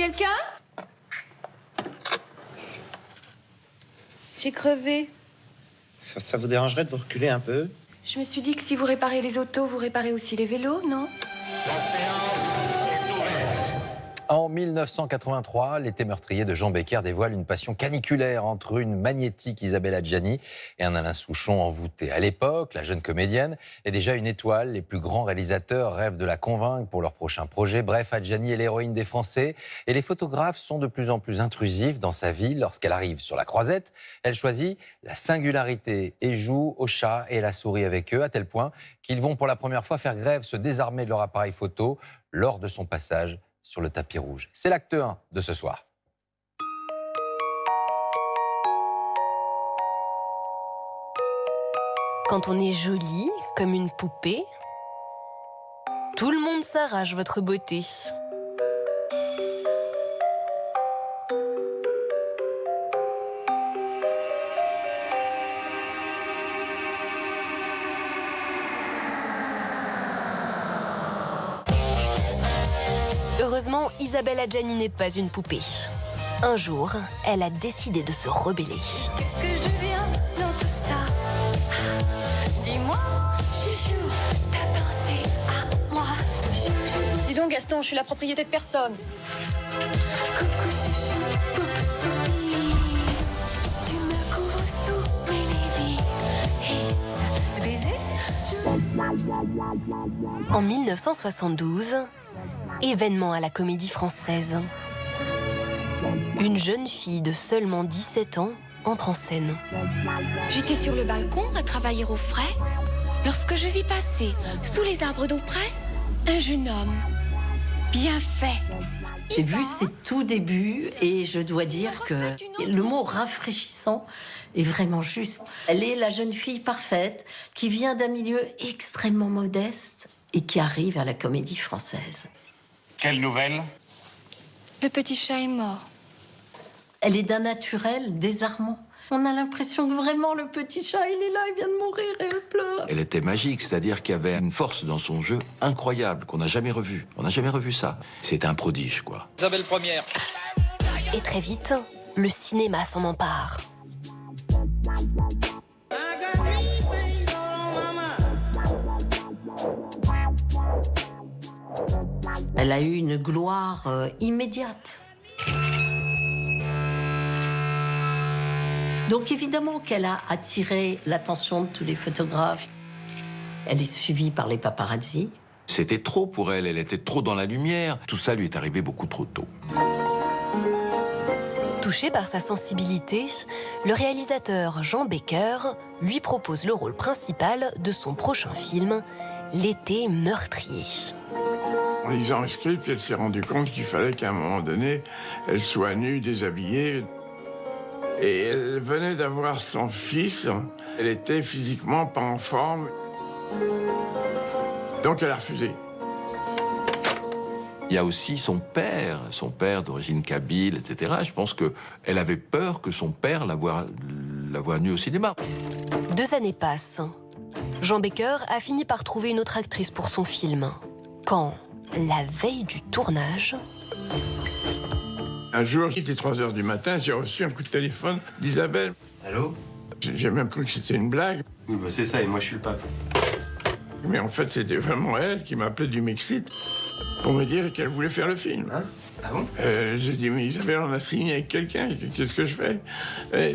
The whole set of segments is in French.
Quelqu'un? J'ai crevé. Ça vous dérangerait de vous reculer un peu? Je me suis dit que si vous réparez les autos, vous réparez aussi les vélos, non? En 1983, l'été meurtrier de Jean Becker dévoile une passion caniculaire entre une magnétique Isabelle Adjani et un Alain Souchon envoûté. À l'époque, la jeune comédienne est déjà une étoile. Les plus grands réalisateurs rêvent de la convaincre pour leur prochain projet. Bref, Adjani est l'héroïne des Français et les photographes sont de plus en plus intrusifs dans sa vie. Lorsqu'elle arrive sur la croisette, elle choisit la singularité et joue au chat et la souris avec eux, à tel point qu'ils vont pour la première fois faire grève, se désarmer de leur appareil photo lors de son passage sur le tapis rouge. C'est l'acte 1 de ce soir. Quand on est jolie, comme une poupée, tout le monde s'arrache votre beauté. Heureusement, Isabelle Adjani n'est pas une poupée. Un jour, elle a décidé de se rebeller. Qu'est-ce que je deviens dans tout ça? Dis-moi, chouchou, t'as pensé à moi? Chouchou. Dis donc, Gaston, je suis la propriété de personne. Coucou, chouchou, poupi. Tu me couvres sous mes lévis. Baiser? En 1972, événement à la Comédie Française. Une jeune fille de seulement 17 ans entre en scène. J'étais sur le balcon à travailler au frais lorsque je vis passer, sous les arbres d'auprès, un jeune homme bien fait. J'ai vu ses tout débuts et je dois dire que le mot rafraîchissant est vraiment juste. Elle est la jeune fille parfaite qui vient d'un milieu extrêmement modeste et qui arrive à la Comédie Française. Quelle nouvelle? Le petit chat est mort. Elle est d'un naturel désarmant. On a l'impression que vraiment le petit chat, il est là, il vient de mourir et elle pleure. Elle était magique, c'est-à-dire qu'il y avait une force dans son jeu incroyable qu'on n'a jamais revue. On n'a jamais revu ça. C'était un prodige, quoi. Isabelle Première. Et très vite, le cinéma s'en empare. Elle a eu une gloire immédiate. Donc évidemment qu'elle a attiré l'attention de tous les photographes. Elle est suivie par les paparazzi. C'était trop pour elle, elle était trop dans la lumière. Tout ça lui est arrivé beaucoup trop tôt. Touché par sa sensibilité, le réalisateur Jean Becker lui propose le rôle principal de son prochain film, L'été meurtrier. En lisant le script, elle s'est rendue compte qu'il fallait qu'à un moment donné, elle soit nue, déshabillée. Et elle venait d'avoir son fils. Elle était physiquement pas en forme. Donc elle a refusé. Il y a aussi son père d'origine kabyle, etc. Je pense qu'elle avait peur que son père la voie nue au cinéma. 2 années passent. Jean Becker a fini par trouver une autre actrice pour son film. Quand, la veille du tournage... Un jour, il était 3 heures du matin, j'ai reçu un coup de téléphone d'Isabelle. Allô? J'ai même cru que c'était une blague. Oui, bah c'est ça, et moi je suis le pape. Mais en fait, c'était vraiment elle qui m'appelait du Mexique pour me dire qu'elle voulait faire le film. Hein? Ah bon? J'ai dit, mais Isabelle, on a signé avec quelqu'un, qu'est-ce que je fais?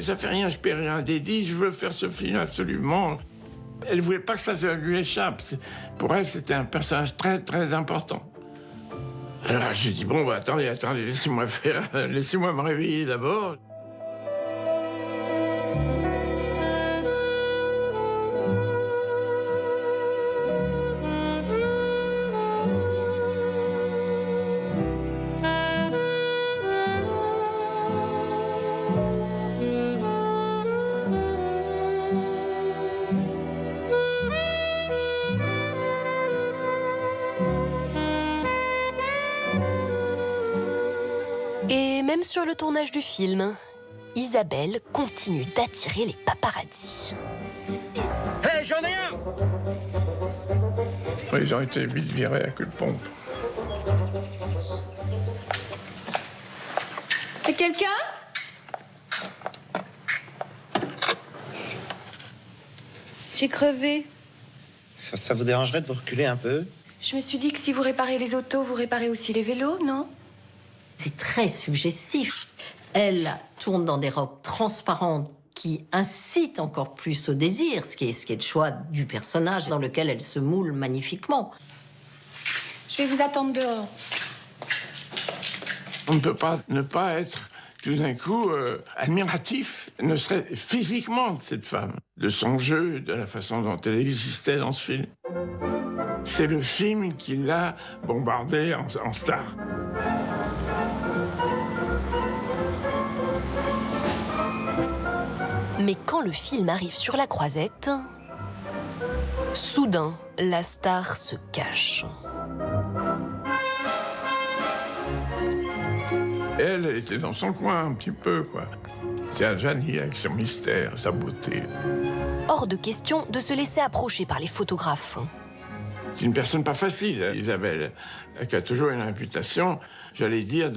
Ça fait rien, je paie rien dédit, je veux faire ce film absolument. Elle voulait pas que ça lui échappe. Pour elle, c'était un personnage très, très important. Alors j'ai dit, bon, bah attendez, laissez-moi me réveiller d'abord. Et même sur le tournage du film, Isabelle continue d'attirer les paparazzis. Hé, j'en ai un! Ils ont été vite virés à coup de pompe. quelqu'un? J'ai crevé. Ça vous dérangerait de vous reculer un peu? Je me suis dit que si vous réparez les autos, vous réparez aussi les vélos, non? C'est très suggestif. Elle tourne dans des robes transparentes qui incitent encore plus au désir, ce qui est le choix du personnage dans lequel elle se moule magnifiquement. Je vais vous attendre dehors. On ne peut pas ne pas être tout d'un coup admiratif, ne serait physiquement de cette femme, de son jeu, de la façon dont elle existait dans ce film. C'est le film qui l'a bombardée en star. Mais quand le film arrive sur la croisette, soudain, la star se cache. Elle était dans son coin un petit peu, quoi. C'est Adjani avec son mystère, sa beauté. Hors de question de se laisser approcher par les photographes. C'est une personne pas facile, Isabelle, qui a toujours une réputation, j'allais dire,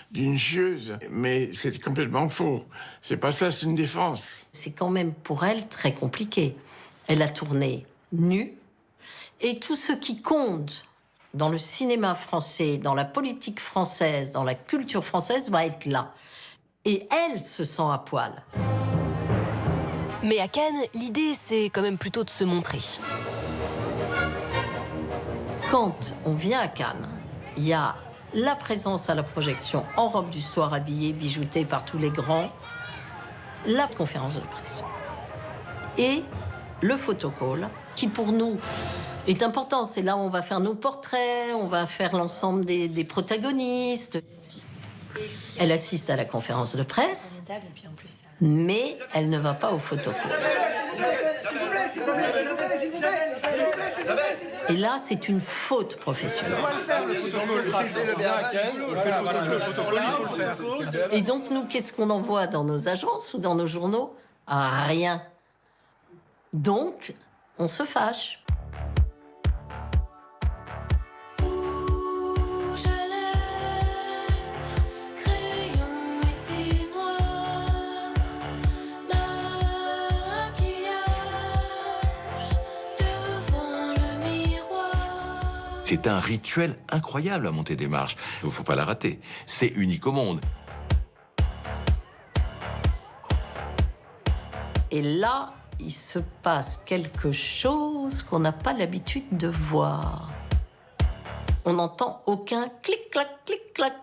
d'une chieuse. Mais c'est complètement faux. C'est pas ça, c'est une défense. C'est quand même pour elle très compliqué. Elle a tourné nue. Et tout ce qui compte dans le cinéma français, dans la politique française, dans la culture française, va être là. Et elle se sent à poil. Mais à Cannes, l'idée, c'est quand même plutôt de se montrer. Quand on vient à Cannes, il y a la présence à la projection en robe du soir habillée, bijoutée par tous les grands, la conférence de presse et le photocall, qui pour nous est important. C'est là où on va faire nos portraits, on va faire l'ensemble des protagonistes. Elle assiste à la conférence de presse, mais elle ne va pas au photocall. Et là, c'est une faute professionnelle. Et donc, nous, qu'est-ce qu'on envoie dans nos agences ou dans nos journaux? Ah, rien. Donc, on se fâche. C'est un rituel incroyable à monter des marches. Il ne faut pas la rater. C'est unique au monde. Et là, il se passe quelque chose qu'on n'a pas l'habitude de voir. On n'entend aucun clic-clac, clic-clac.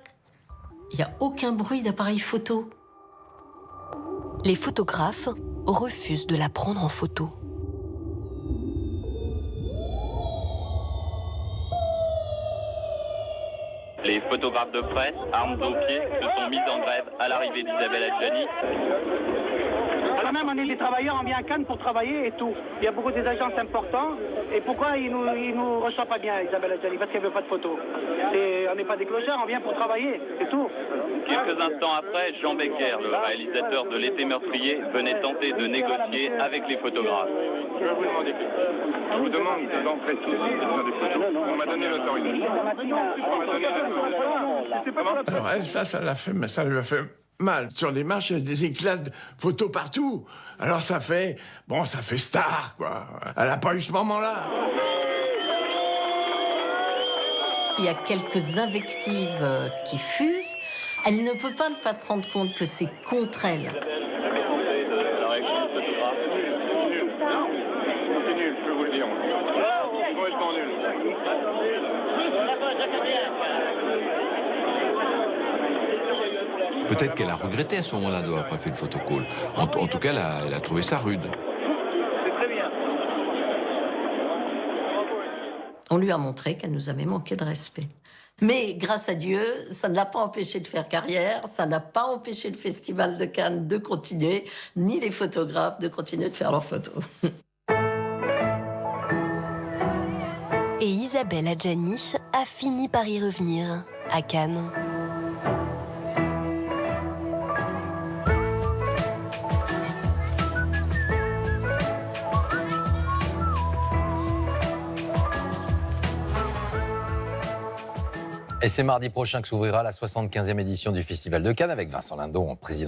Il n'y a aucun bruit d'appareil photo. Les photographes refusent de la prendre en photo. Les photographes de presse, armes aux pieds, se sont mis en grève à l'arrivée d'Isabelle Adjani. Quand même, on est des travailleurs, on vient à Cannes pour travailler et tout. Il y a beaucoup des agences importantes. Et pourquoi ils nous reçoivent pas bien, Isabelle Adjani? Parce qu'elle veut pas de photos. On n'est pas des clochards, on vient pour travailler, c'est tout. Quelques instants après, Jean Becker, le réalisateur de L'été meurtrier, venait tenter de négocier avec les photographes. Je vous demande d'entrer tous de faire des photos. On m'a donné l'autorisation. Alors elle, ça lui a fait mal. Sur les marches, il y a des éclats de photos partout. Alors ça fait star, quoi. Elle n'a pas eu ce moment-là. Il y a quelques invectives qui fusent. Elle ne peut pas ne pas se rendre compte que c'est contre elle. Peut-être qu'elle a regretté à ce moment-là d'avoir pas fait le photocall. En tout cas, elle a trouvé ça rude. On lui a montré qu'elle nous avait manqué de respect. Mais grâce à Dieu, ça ne l'a pas empêché de faire carrière, ça n'a pas empêché le Festival de Cannes de continuer, ni les photographes de continuer de faire leurs photos. Et Isabelle Adjani a fini par y revenir, à Cannes. Et c'est mardi prochain que s'ouvrira la 75e édition du Festival de Cannes avec Vincent Lindon en président.